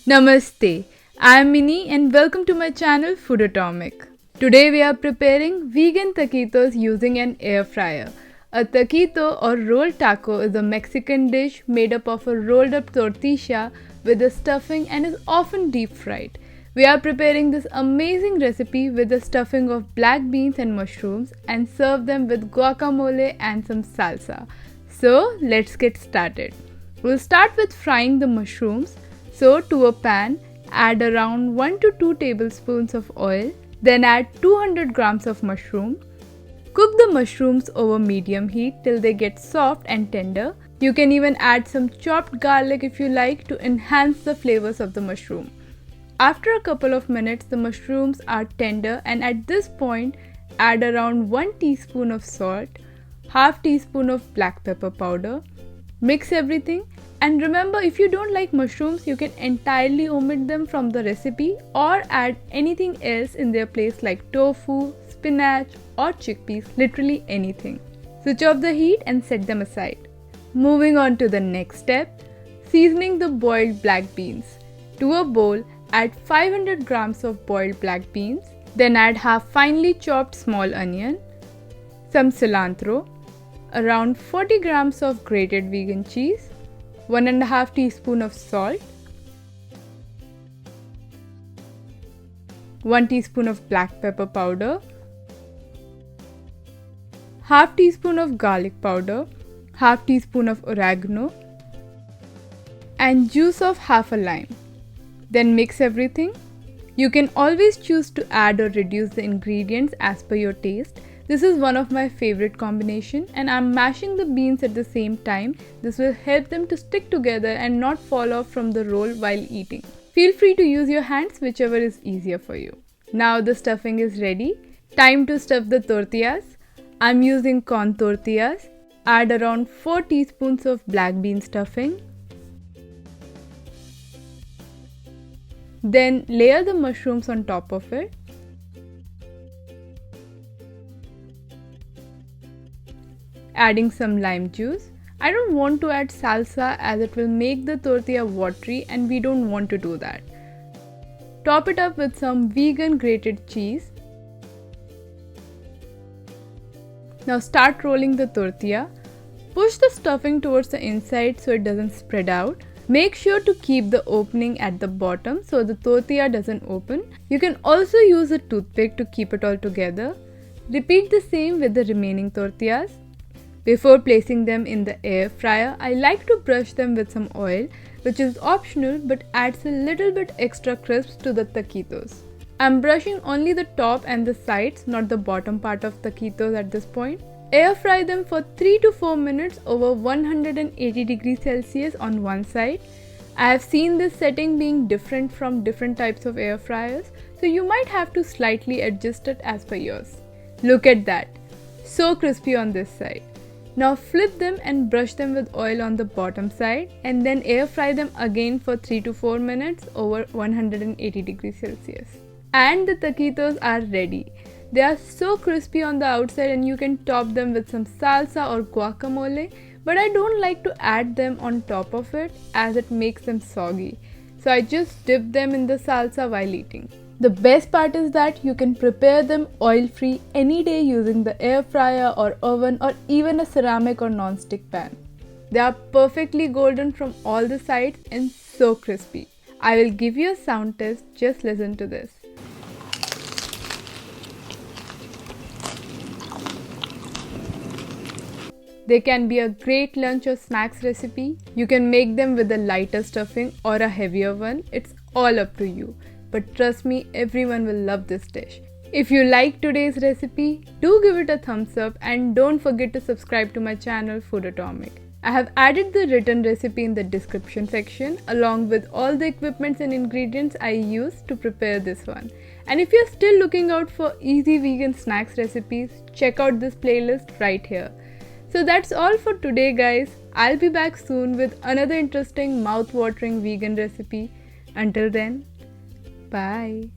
Namaste, I am Mini and welcome to my channel Food Atomic. Today we are preparing vegan taquitos using an air fryer. A taquito or rolled taco is a Mexican dish made up of a rolled up tortilla with a stuffing and is often deep fried. We are preparing this amazing recipe with the stuffing of black beans and mushrooms and serve them with guacamole and some salsa. So let's get started. We'll start with frying the mushrooms. So to a pan, add around 1 to 2 tablespoons of oil, then add 200 grams of mushroom. Cook the mushrooms over medium heat till they get soft and tender. You can even add some chopped garlic if you like to enhance the flavors of the mushroom. After a couple of minutes, the mushrooms are tender and at this point, add around 1 teaspoon of salt, half teaspoon of black pepper powder. Mix everything, and remember, if you don't like mushrooms, you can entirely omit them from the recipe or add anything else in their place like tofu, spinach or chickpeas, literally anything. Switch off the heat and set them aside. Moving on to the next step, seasoning the boiled black beans. To a bowl, add 500 grams of boiled black beans, then add half finely chopped small onion, some cilantro, around 40 grams of grated vegan cheese, 1.5 teaspoon of salt, 1 teaspoon of black pepper powder, half teaspoon of garlic powder, half teaspoon of oregano, and juice of half a lime. Then mix everything. You can always choose to add or reduce the ingredients as per your taste. This is one of my favorite combination and I'm mashing the beans at the same time. This will help them to stick together and not fall off from the roll while eating. Feel free to use your hands, whichever is easier for you. Now the stuffing is ready. Time to stuff the tortillas. I'm using corn tortillas. Add around 4 teaspoons of black bean stuffing. Then layer the mushrooms on top of it. Adding some lime juice. I don't want to add salsa as it will make the tortilla watery and we don't want to do that. Top it up with some vegan grated cheese. Now start rolling the tortilla. Push the stuffing towards the inside so it doesn't spread out. Make sure to keep the opening at the bottom so the tortilla doesn't open. You can also use a toothpick to keep it all together. Repeat the same with the remaining tortillas. Before placing them in the air fryer, I like to brush them with some oil, which is optional but adds a little bit extra crisp to the taquitos. I'm brushing only the top and the sides, not the bottom part of taquitos at this point. Air fry them for 3 to 4 minutes over 180 degrees Celsius on one side. I have seen this setting being different from different types of air fryers, so you might have to slightly adjust it as per yours. Look at that, so crispy on this side. Now flip them and brush them with oil on the bottom side and then air fry them again for 3 to 4 minutes over 180 degrees Celsius. And the taquitos are ready. They are so crispy on the outside and you can top them with some salsa or guacamole, but I don't like to add them on top of it as it makes them soggy. So I just dip them in the salsa while eating. The best part is that you can prepare them oil-free any day using the air fryer or oven or even a ceramic or non-stick pan. They are perfectly golden from all the sides and so crispy. I will give you a sound test, just listen to this. They can be a great lunch or snacks recipe. You can make them with a lighter stuffing or a heavier one. It's all up to you. But trust me, everyone will love this dish. If you like today's recipe, do give it a thumbs up and don't forget to subscribe to my channel Food Atomic. I have added the written recipe in the description section along with all the equipments and ingredients I used to prepare this one. And if you're still looking out for easy vegan snacks recipes, check out this playlist right here. So that's all for today guys. I'll be back soon with another interesting mouth-watering vegan recipe. Until then, bye.